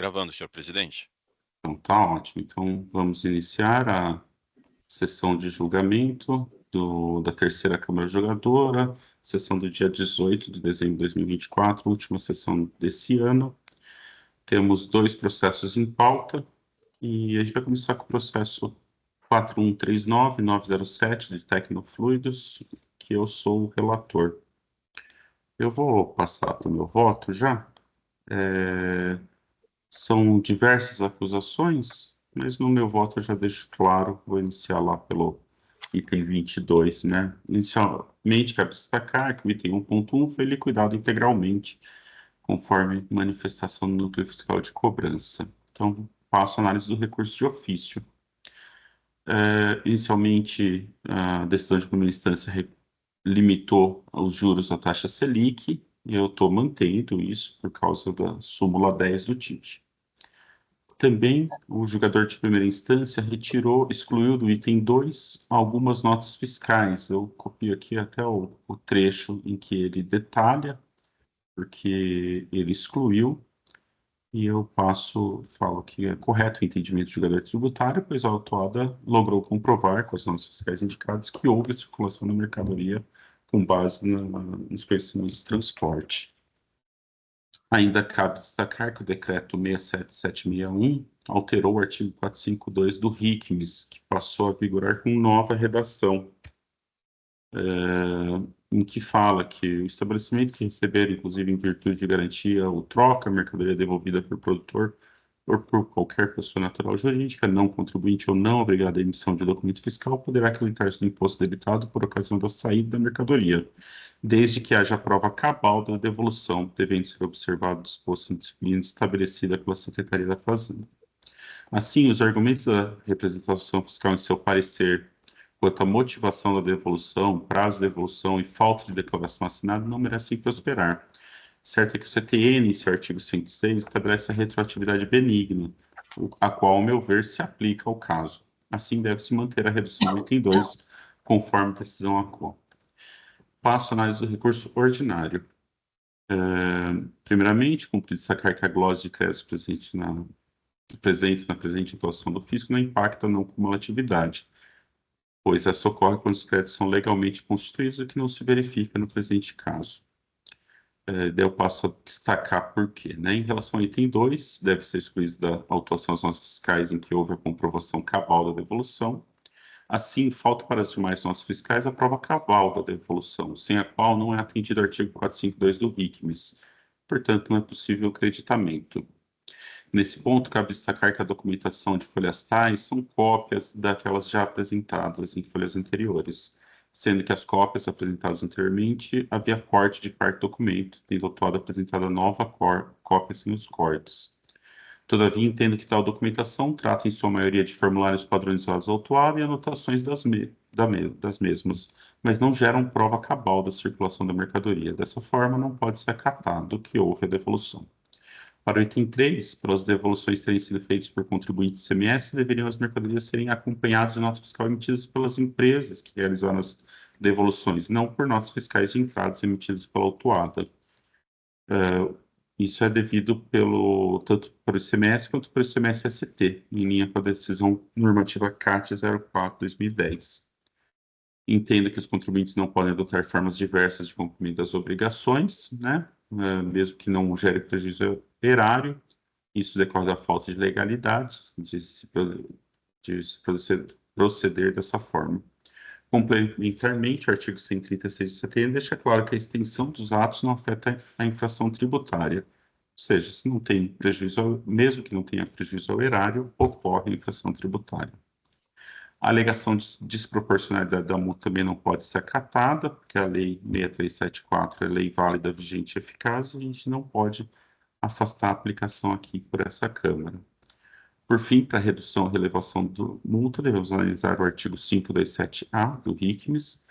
Gravando, senhor presidente. Então, tá ótimo. Então, vamos iniciar a sessão de julgamento da terceira Câmara Julgadora, sessão do dia 18 de dezembro de 2024, última sessão desse ano. Temos 2 processos em pauta e a gente vai começar com o processo 4139-907 de Tecnofluidos, que eu sou o relator. Eu vou passar para o meu voto já. São diversas acusações, mas no meu voto eu já deixo claro, vou iniciar lá pelo item 22, né? Inicialmente, cabe destacar que o item 1.1 foi liquidado integralmente, conforme manifestação do núcleo fiscal de cobrança. Então, passo a análise do recurso de ofício. Inicialmente, a decisão de primeira instância limitou os juros da taxa Selic, e eu estou mantendo isso por causa da súmula 10 do TIT. Também, o julgador de primeira instância excluiu do item 2 algumas notas fiscais. Eu copio aqui até o trecho em que ele detalha, porque ele excluiu, e eu falo que é correto o entendimento do julgador tributário, pois a autuada logrou comprovar com as notas fiscais indicadas que houve circulação da mercadoria com base nos conhecimentos do transporte. Ainda cabe destacar que o decreto 67761 alterou o artigo 452 do RICMES, que passou a vigorar com nova redação, em que fala que o estabelecimento que receber, inclusive em virtude de garantia ou troca, a mercadoria devolvida por produtor ou por qualquer pessoa natural ou jurídica, não contribuinte ou não obrigada à emissão de documento fiscal, poderá acreditar-se no imposto debitado por ocasião da saída da mercadoria, desde que haja prova cabal da devolução, devendo ser observado o disposto em disciplina estabelecida pela Secretaria da Fazenda. Assim, os argumentos da representação fiscal em seu parecer quanto à motivação da devolução, prazo de devolução e falta de declaração assinada não merecem prosperar. Certo é que o CTN, em seu artigo 106, estabelece a retroatividade benigna, a qual, ao meu ver, se aplica ao caso. Assim, deve-se manter a redução do item 2, conforme decisão ACO. Passo a análise do recurso ordinário. Primeiramente, cumpre destacar que a glose de crédito presentes na presente atuação do fisco não impacta a não cumulatividade, pois essa ocorre quando os créditos são legalmente constituídos, o que não se verifica no presente caso. Daí eu passo a destacar por quê, né? Em relação ao item 2, deve ser excluído da autuação as notas fiscais em que houve a comprovação cabal da devolução. Assim, falta para as demais notas fiscais a prova cabal da devolução, sem a qual não é atendido o artigo 452 do RICMES. Portanto, não é possível o creditamento. Nesse ponto, cabe destacar que a documentação de folhas tais são cópias daquelas já apresentadas em folhas anteriores, sendo que as cópias apresentadas anteriormente havia corte de parte do documento, tendo autuado apresentada nova cópia sem os cortes. Todavia, entendo que tal documentação trata em sua maioria de formulários padronizados autuado e anotações das mesmas, mas não geram prova cabal da circulação da mercadoria. Dessa forma, não pode ser acatado que houve a devolução. Para o item 3, para as devoluções terem sido feitas por contribuinte do ICMS, deveriam as mercadorias serem acompanhadas de notas fiscais emitidas pelas empresas que realizaram as devoluções, não por notas fiscais de entradas emitidas pela autuada. Isso é devido tanto para o ICMS quanto para o ICMS-ST, em linha com a decisão normativa CAT 04/2010. Entendo que os contribuintes não podem adotar formas diversas de cumprimento das obrigações, né? Mesmo que não gere prejuízo erário. Isso decorre da falta de legalidade de se proceder dessa forma. Complementarmente, o artigo 136 do CTN deixa claro que a extensão dos atos não afeta a infração tributária. Ou seja, se não tem prejuízo, mesmo que não tenha prejuízo ao erário, ocorre a infração tributária. A alegação de desproporcionalidade da multa também não pode ser acatada, porque a Lei 6374 é lei válida, vigente e eficaz, e a gente não pode afastar a aplicação aqui por essa Câmara. Por fim, para redução e relevação da multa, devemos analisar o artigo 527-A do RICMES,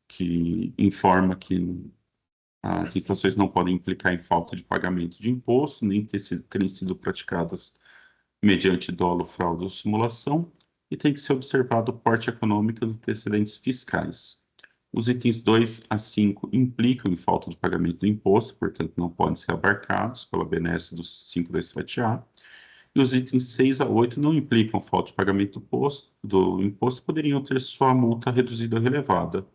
que informa que as infrações não podem implicar em falta de pagamento de imposto, nem terem sido praticadas mediante dolo, fraude ou simulação, e tem que ser observado o porte econômico dos antecedentes fiscais. Os itens 2 a 5 implicam em falta de pagamento do imposto, portanto, não podem ser abarcados pela benesse do 527A. E os itens 6 a 8 não implicam falta de pagamento do imposto, poderiam ter sua multa reduzida ou relevada.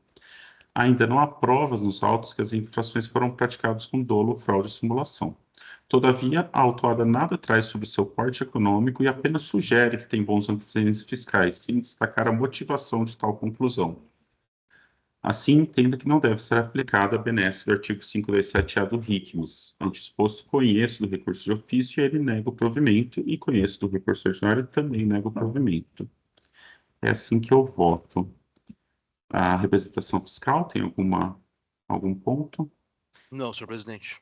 Ainda não há provas nos autos que as infrações foram praticadas com dolo, fraude ou simulação. Todavia, a autuada nada traz sobre seu porte econômico e apenas sugere que tem bons antecedentes fiscais, sem destacar a motivação de tal conclusão. Assim, entenda que não deve ser aplicada a benesse do artigo 527-A do RICMES. Ante exposto, conheço do recurso de ofício e ele nega o provimento, e conheço do recurso ordinário e também nega o provimento. É assim que eu voto. A representação fiscal tem algum ponto? Não, senhor presidente.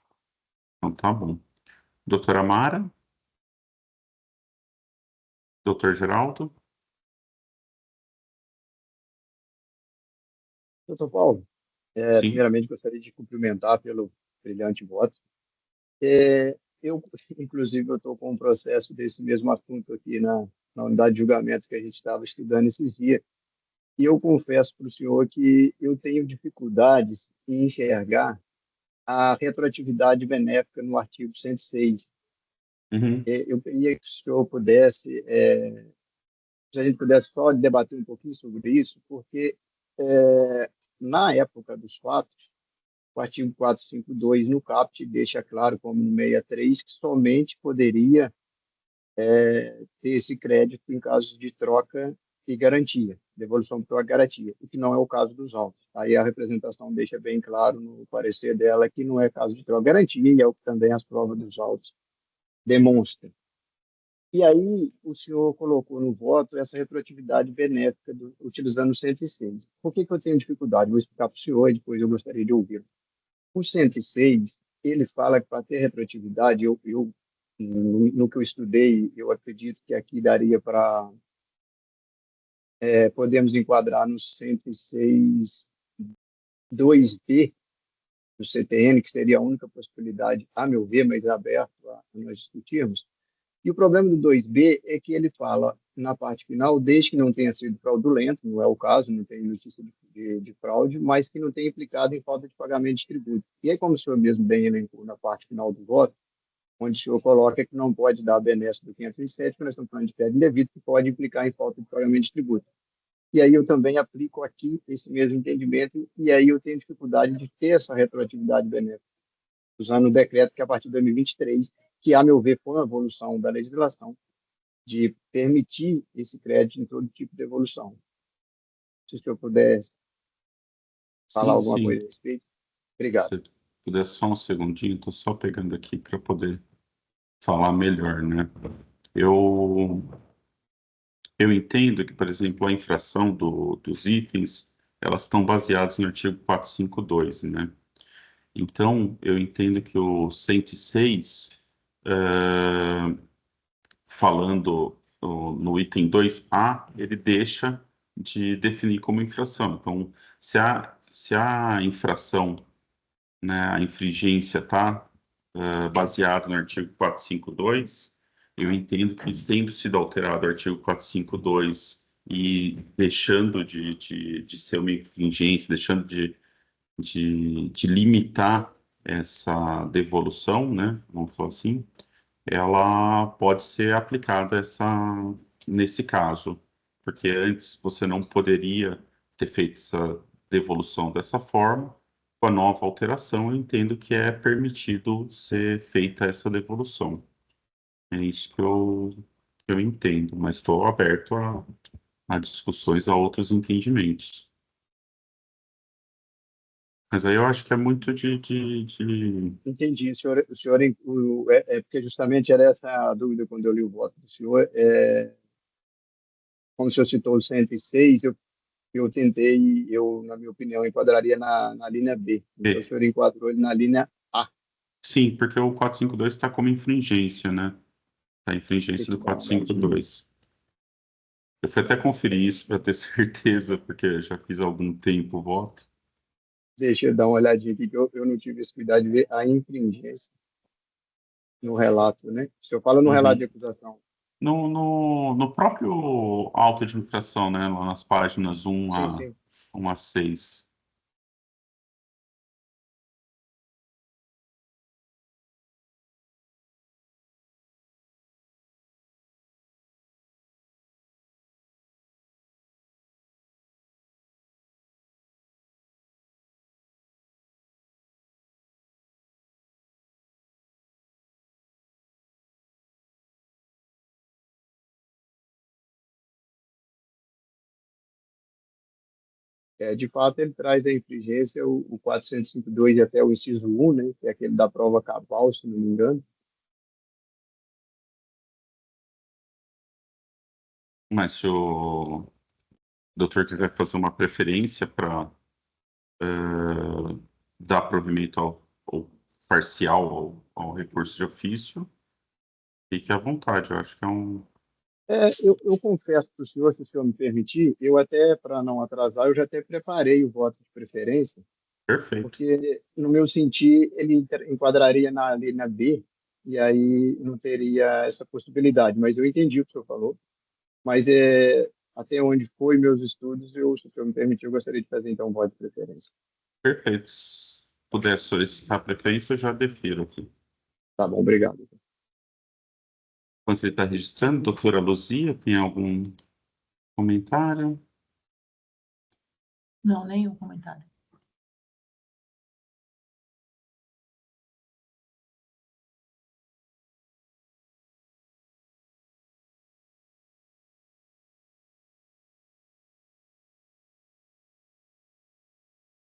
Então tá bom. Doutora Mara? Doutor Geraldo? Doutor Paulo, Sim. primeiramente gostaria de cumprimentar pelo brilhante voto. Eu, inclusive, eu estou com um processo desse mesmo assunto aqui na unidade de julgamento que a gente estava estudando esses dias. E eu confesso para o senhor que eu tenho dificuldades em enxergar a retroatividade benéfica no artigo 106. Uhum. Eu queria que o senhor pudesse, se a gente pudesse só debater um pouquinho sobre isso, porque na época dos fatos, o artigo 452 no CAPT deixa claro, como no 63, que somente poderia ter esse crédito em casos de troca e garantia, devolução de troca e garantia, o que não é o caso dos autos. Aí a representação deixa bem claro no parecer dela que não é caso de troca e garantia, e é o que também as provas dos autos demonstram. E aí o senhor colocou no voto essa retroatividade benéfica utilizando o 106. Por que eu tenho dificuldade? Vou explicar para o senhor e depois eu gostaria de ouvi-lo. O 106, ele fala que para ter retroatividade, no que eu estudei, eu acredito que aqui daria para, podemos enquadrar no 106 2B do CTN, que seria a única possibilidade, a meu ver, mas é aberto a nós discutirmos. E o problema do 2B é que ele fala, na parte final, desde que não tenha sido fraudulento, não é o caso, não tem notícia de fraude, mas que não tenha implicado em falta de pagamento de tributo. E aí, como o senhor mesmo bem elencou na parte final do voto, onde o senhor coloca que não pode dar a benesse do 507, porque nós estamos falando de crédito indevido, que pode implicar em falta de pagamento de tributo. E aí eu também aplico aqui esse mesmo entendimento, e aí eu tenho dificuldade de ter essa retroatividade benéfica, usando o decreto que, a partir de 2023, que, a meu ver, foi uma evolução da legislação, de permitir esse crédito em todo tipo de evolução. Se o senhor puder falar Sim, alguma sim. coisa a respeito. Obrigado. Se puder só um segundinho, estou só pegando aqui para poder falar melhor, né? Eu, eu entendo que, por exemplo, a infração dos itens, elas estão baseadas no artigo 452, né? Então, eu entendo que o 106, falando no item 2A, ele deixa de definir como infração. Então, se a infração, né, a infringência está baseado no artigo 452, eu entendo que, tendo sido alterado o artigo 452 e deixando de ser uma infringência, deixando de limitar essa devolução, né, vamos falar assim, ela pode ser aplicada nesse caso, porque antes você não poderia ter feito essa devolução dessa forma. Com a nova alteração, eu entendo que é permitido ser feita essa devolução. É isso que eu entendo, mas estou aberto a discussões, a outros entendimentos. Mas aí eu acho que é muito Entendi. É porque justamente era essa a dúvida quando eu li o voto do senhor. Como o senhor citou o 106, eu tentei, na minha opinião, enquadraria na linha B. Então, o senhor enquadrou ele na linha A. Sim, porque o 452 está como infringência, né? Está infringência do Muito bom, né? 452. Eu fui até conferir isso para ter certeza, porque eu já fiz há algum tempo o voto. Deixa eu dar uma olhadinha aqui, que eu não tive esse cuidado de ver a infringência no relato, né? O senhor fala no relato de Uhum. acusação. No próprio auto de infração, né? Lá nas páginas Sim, sim. 1 a 6. De fato, ele traz da infringência o 405.2 e até o inciso 1, né, que é aquele da prova cabal, se não me engano. Mas se o doutor quiser fazer uma preferência para dar provimento ao parcial ao recurso de ofício, fique à vontade. Eu acho que é um. Eu confesso para o senhor, se o senhor me permitir, eu até, para não atrasar, eu já até preparei o voto de preferência, Perfeito. porque, no meu sentir, ele enquadraria na linha B, e aí não teria essa possibilidade. Mas eu entendi o que o senhor falou. Mas até onde foi meus estudos, se o senhor me permitir, eu gostaria de fazer, então, um voto de preferência. Perfeito. Se puder solicitar a preferência, eu já defiro aqui. Tá bom, obrigado. Enquanto ele está registrando, doutora Luzia, tem algum comentário? Não, nenhum comentário.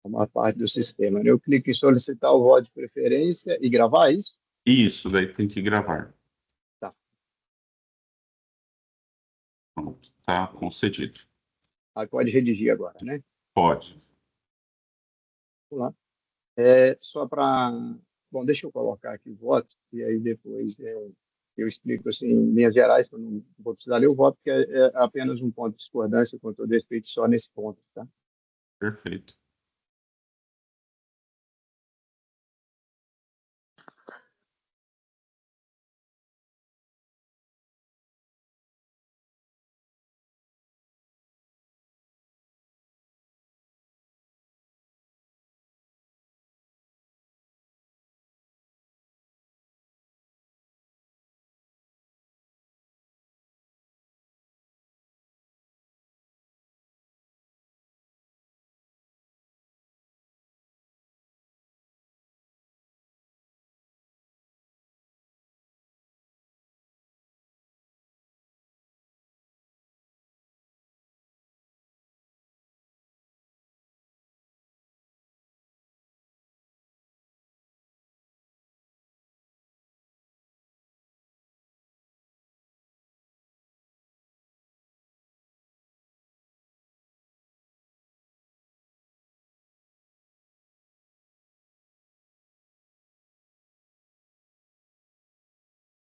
Uma parte do sistema, né? Eu clico em solicitar o voto de preferência e gravar isso? Isso, daí tem que gravar. Tá. Pronto, está concedido. Aí pode redigir agora, né? Pode. Vamos lá. Só para... Bom, deixa eu colocar aqui o voto, e aí depois eu explico, assim, em linhas gerais, para não vou precisar ler o voto, porque é apenas um ponto de discordância, com todo respeito, só nesse ponto, tá? Perfeito.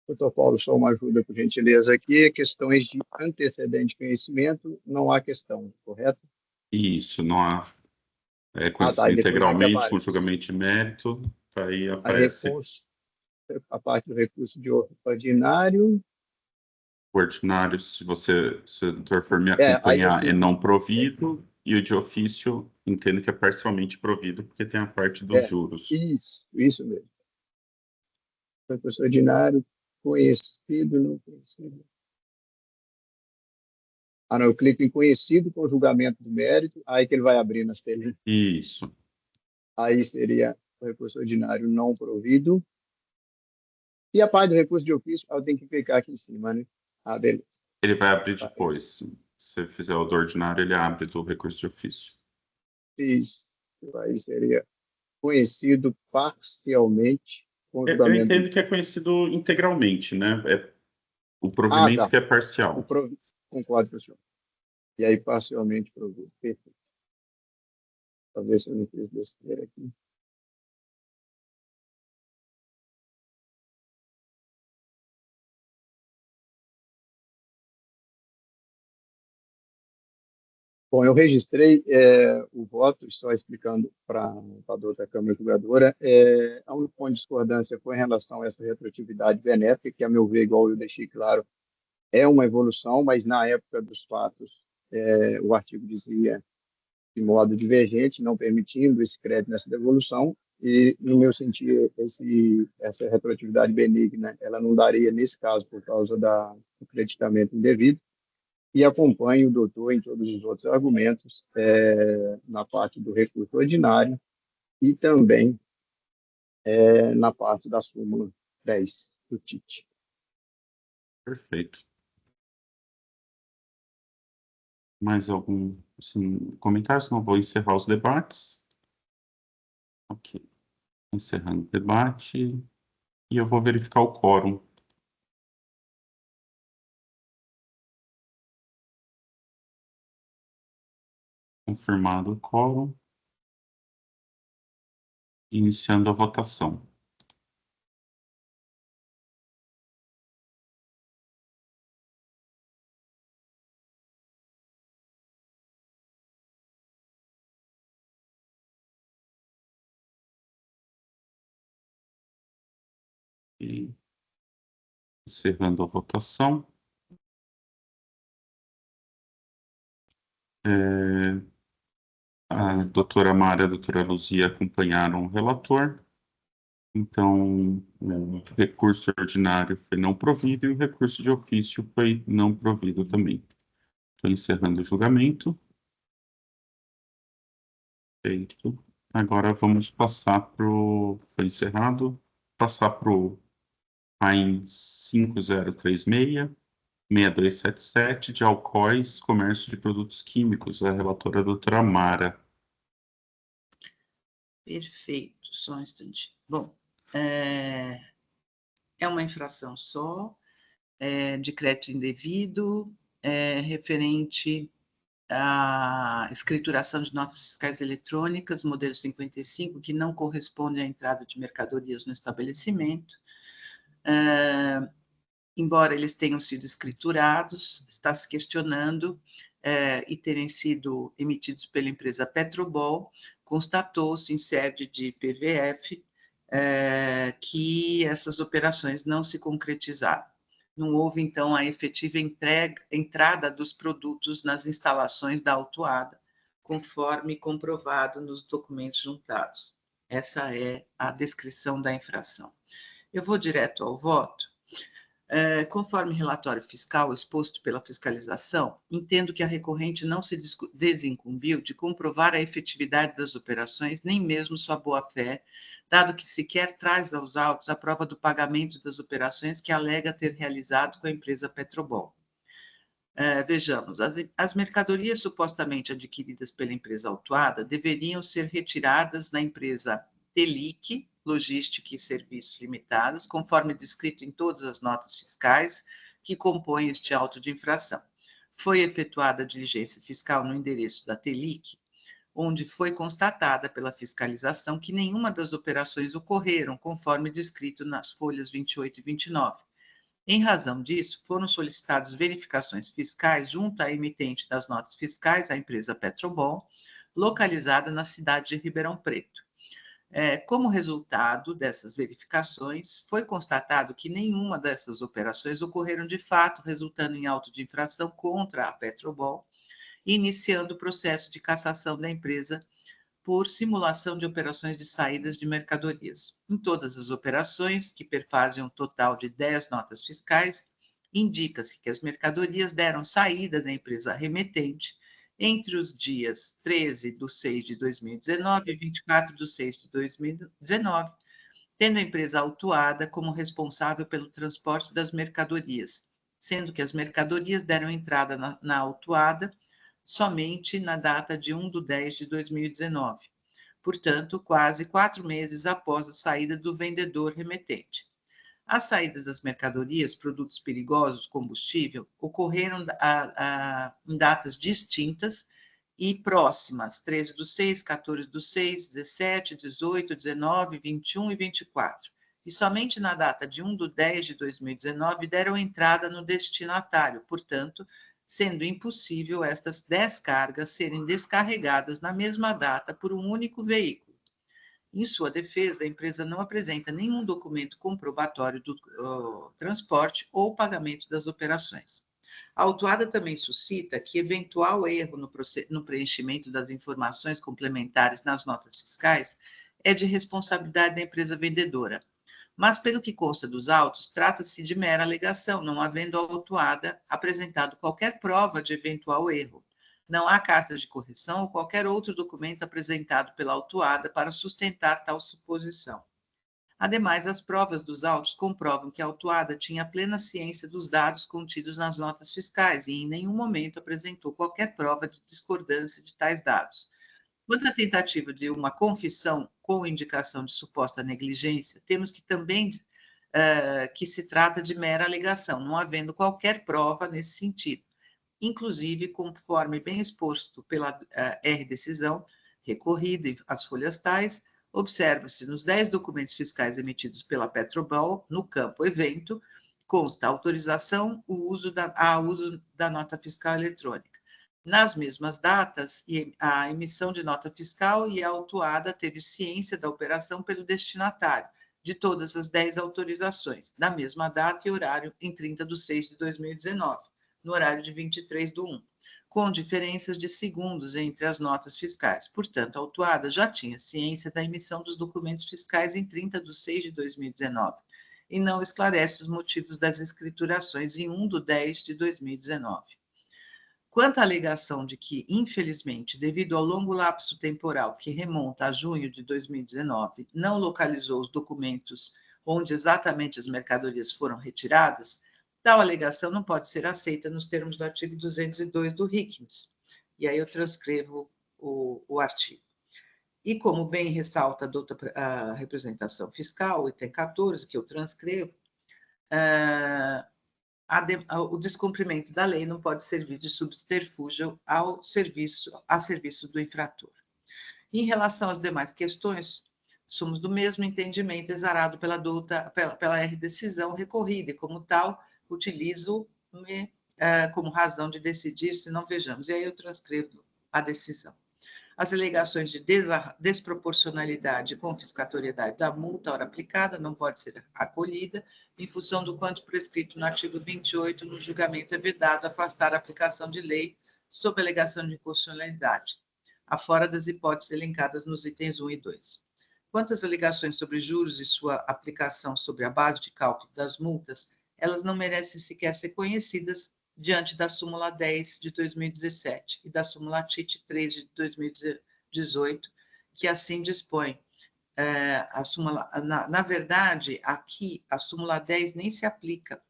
Doutor Paulo, só uma ajuda, por gentileza, aqui. Questões de antecedente conhecimento, não há questão, correto? Isso, não há. É Tá, conhecido e depois o que integralmente com aparece? julgamento de mérito, aí A aparece recurso, a parte do recurso de ordinário. o ordinário, se o doutor for me Aí acompanhar, é assim, não provido, e o de ofício, entendo que é parcialmente provido, porque tem a parte dos é, juros. isso mesmo. Recurso ordinário, conhecido, não conhecido. Não, eu clico em conhecido com julgamento do mérito, aí que ele vai abrir nas telinhas. Isso. Aí seria o recurso ordinário não provido. E a parte do recurso de ofício, eu tenho que clicar aqui em cima, né? Beleza. Ele vai abrir Parece. depois. Se você fizer o do ordinário, ele abre do recurso de ofício. Isso. Aí seria conhecido parcialmente com Eu julgamento. entendo que é conhecido integralmente, né? É o Ah, provimento tá. que é parcial. Concordo com o senhor. E aí, parcialmente provido. Perfeito. Talvez eu não fiz besteira aqui. Bom, eu registrei o voto, só explicando para a outra Câmara Julgadora. A única ponto de discordância foi em relação a essa retroatividade benéfica, que, a meu ver, igual eu deixei claro, é uma evolução, mas na época dos fatos, o artigo dizia de modo divergente, não permitindo esse crédito nessa devolução, e, no meu sentir, essa retroatividade benigna, ela não daria nesse caso por causa do creditamento indevido, e acompanho o doutor em todos os outros argumentos, na parte do recurso ordinário e também na parte da súmula 10 do TIT. Perfeito. Mais algum sem comentários, não vou encerrar os debates. Ok. Encerrando o debate. E eu vou verificar o quórum. Confirmado o quórum. Iniciando a votação. E encerrando a votação. A doutora Mara e a doutora Luzia acompanharam o relator. Então, o recurso ordinário foi não provido e o recurso de ofício foi não provido também. Estou encerrando o julgamento. Feito. Agora vamos passar para o... Foi encerrado. Passar para o AIN 5036-6277 de Alcoóis, Comércio de Produtos Químicos. A relatora a doutora Mara. Perfeito, só um instantinho. Bom, é uma infração só, de crédito indevido, referente à escrituração de notas fiscais eletrônicas, modelo 55, que não corresponde à entrada de mercadorias no estabelecimento. Embora eles tenham sido escriturados, está se questionando e terem sido emitidos pela empresa Petrobol, constatou-se em sede de PVF que essas operações não se concretizaram. Não houve, então, a efetiva entrada dos produtos nas instalações da autuada, conforme comprovado nos documentos juntados. Essa é a descrição da infração. Eu vou direto ao voto. Conforme relatório fiscal exposto pela fiscalização, entendo que a recorrente não se desincumbiu de comprovar a efetividade das operações, nem mesmo sua boa-fé, dado que sequer traz aos autos a prova do pagamento das operações que alega ter realizado com a empresa Petrobol. Vejamos, as mercadorias supostamente adquiridas pela empresa autuada deveriam ser retiradas na empresa Telic, Logística e Serviços Limitados, conforme descrito em todas as notas fiscais que compõem este auto de infração. Foi efetuada a diligência fiscal no endereço da Telic, onde foi constatada pela fiscalização que nenhuma das operações ocorreram, conforme descrito nas folhas 28 e 29. Em razão disso, foram solicitadas verificações fiscais junto à emitente das notas fiscais, a empresa Petrobol, localizada na cidade de Ribeirão Preto. Como resultado dessas verificações, foi constatado que nenhuma dessas operações ocorreram de fato, resultando em auto de infração contra a Petrobol, iniciando o processo de cassação da empresa por simulação de operações de saídas de mercadorias. Em todas as operações, que perfazem um total de 10 notas fiscais, indica-se que as mercadorias deram saída da empresa remetente entre os dias 13/6/2019 e 24/6/2019, tendo a empresa autuada como responsável pelo transporte das mercadorias, sendo que as mercadorias deram entrada na autuada somente na data de 1/10/2019, portanto, quase 4 meses após a saída do vendedor remetente. As saídas das mercadorias, produtos perigosos, combustível, ocorreram em datas distintas e próximas, 13/6, 14/6, 17, 18, 19, 21 e 24. E somente na data de 1/10/2019 deram entrada no destinatário, portanto, sendo impossível estas 10 cargas serem descarregadas na mesma data por um único veículo. Em sua defesa, a empresa não apresenta nenhum documento comprobatório do transporte ou pagamento das operações. A autuada também suscita que eventual erro no preenchimento das informações complementares nas notas fiscais é de responsabilidade da empresa vendedora. Mas, pelo que consta dos autos, trata-se de mera alegação, não havendo a autuada apresentado qualquer prova de eventual erro. Não há carta de correção ou qualquer outro documento apresentado pela autuada para sustentar tal suposição. Ademais, as provas dos autos comprovam que a autuada tinha plena ciência dos dados contidos nas notas fiscais e em nenhum momento apresentou qualquer prova de discordância de tais dados. Quanto à tentativa de uma confissão com indicação de suposta negligência, temos que também que se trata de mera alegação, não havendo qualquer prova nesse sentido. Inclusive, conforme bem exposto pela R-decisão recorrida às folhas tais, observa-se nos 10 documentos fiscais emitidos pela Petrobel, no campo evento, consta a autorização ao uso da nota fiscal eletrônica. Nas mesmas datas, a emissão de nota fiscal e a autuada teve ciência da operação pelo destinatário de todas as 10 autorizações, na mesma data e horário em 30/6/2019, no horário de 23/1, com diferenças de segundos entre as notas fiscais. Portanto, a autuada já tinha ciência da emissão dos documentos fiscais em 30/6/2019 e não esclarece os motivos das escriturações em 1/10/2019. Quanto à alegação de que, infelizmente, devido ao longo lapso temporal que remonta a junho de 2019, não localizou os documentos onde exatamente as mercadorias foram retiradas, tal alegação não pode ser aceita nos termos do artigo 202 do RICMS. E aí eu transcrevo o artigo. E como bem ressalta a representação fiscal, item 14, que eu transcrevo, o descumprimento da lei não pode servir de subterfúgio a serviço do infrator. Em relação às demais questões, somos do mesmo entendimento exarado pela R-decisão recorrida, e como tal, utilizo-me como razão de decidir se não vejamos. E aí eu transcrevo a decisão. As alegações de desproporcionalidade e confiscatoriedade da multa, hora aplicada, não pode ser acolhida, em função do quanto prescrito no artigo 28, no julgamento é vedado afastar a aplicação de lei sob alegação de inconstitucionalidade, afora das hipóteses elencadas nos itens 1 e 2. Quanto às alegações sobre juros e sua aplicação sobre a base de cálculo das multas, elas não merecem sequer ser conhecidas diante da súmula 10 de 2017 e da súmula TIT 3 de 2018, que assim dispõe. Na verdade, aqui a súmula 10 nem se aplica,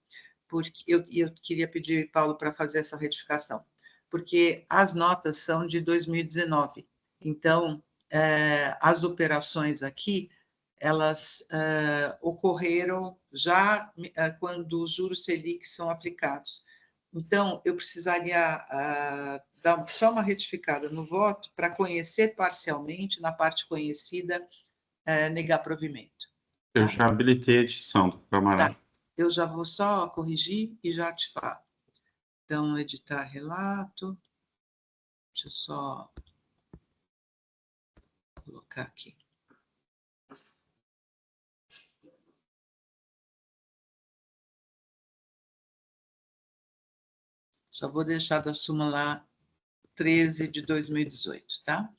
porque eu queria pedir, Paulo, para fazer essa retificação, porque as notas são de 2019, então as operações aqui, elas ocorreram já quando os juros Selic são aplicados. Então, eu precisaria dar só uma retificada no voto para conhecer parcialmente, na parte conhecida, negar provimento. Eu já habilitei a edição do camarada. Tá. Eu já vou só corrigir e já te falo. Então, editar relato. Deixa eu só colocar aqui. Só vou deixar da súmula 13 de 2018, tá?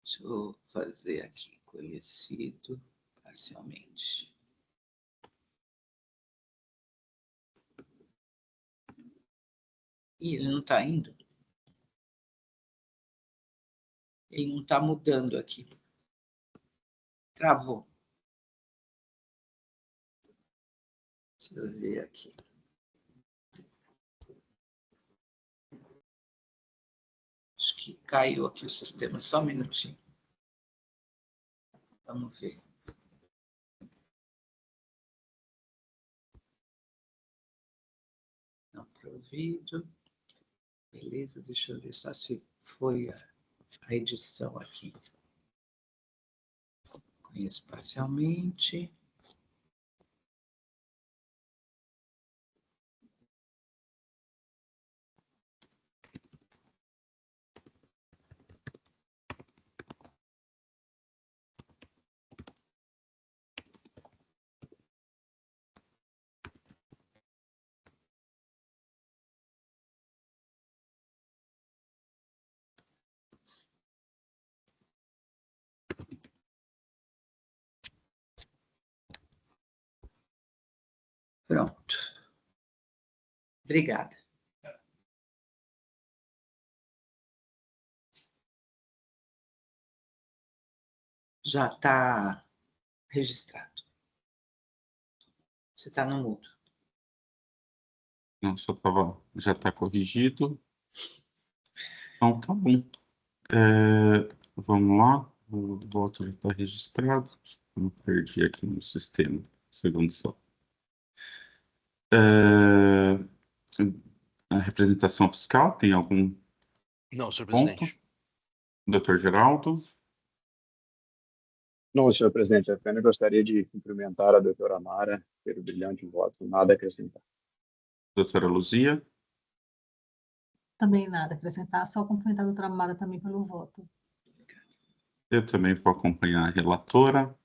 Deixa eu fazer aqui, conhecido parcialmente. Ih, ele não está indo? Ele não está mudando aqui. Travou. Deixa eu ver aqui. Acho que caiu aqui o sistema, só um minutinho. Vamos ver. Não provido. Beleza, deixa eu ver só se foi a edição aqui. Conheço parcialmente. Pronto. Obrigada. Já está registrado. Você está no mudo. Não, já está corrigido. Então, tá bom. Vamos lá. O voto já está registrado. Eu perdi aqui no sistema. Segundo só. A representação fiscal, tem algum Não, senhor ponto? presidente. Doutor Geraldo? Não, senhor presidente, apenas gostaria de cumprimentar a doutora Mara pelo brilhante voto, nada a acrescentar. Doutora Luzia? Também nada a acrescentar, só cumprimentar a doutora Amada também pelo voto. Eu também vou acompanhar a relatora.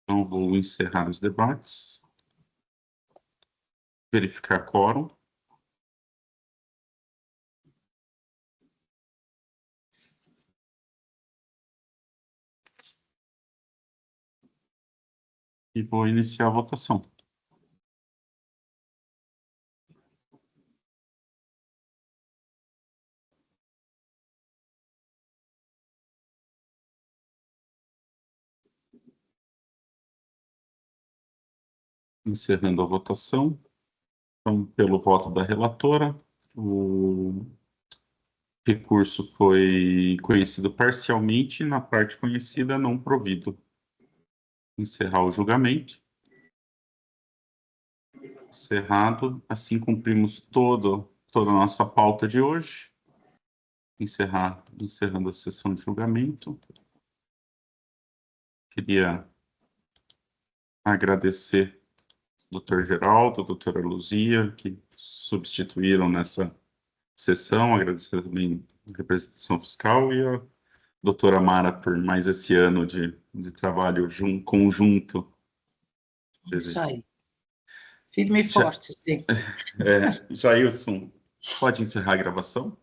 Então, vou encerrar os debates. Verificar quórum. E vou iniciar a votação. Encerrando a votação. Então, pelo voto da relatora, o recurso foi conhecido parcialmente e, na parte conhecida, não provido. Encerrar o julgamento. Encerrado. Assim cumprimos toda a nossa pauta de hoje. Encerrando a sessão de julgamento. Queria agradecer ao Dr. Geraldo, a doutora Luzia, que substituíram nessa sessão. Agradecer também a representação fiscal e a doutora Mara por mais esse ano de trabalho conjunto. Isso aí. Firme e forte, sim. Jailson, pode encerrar a gravação?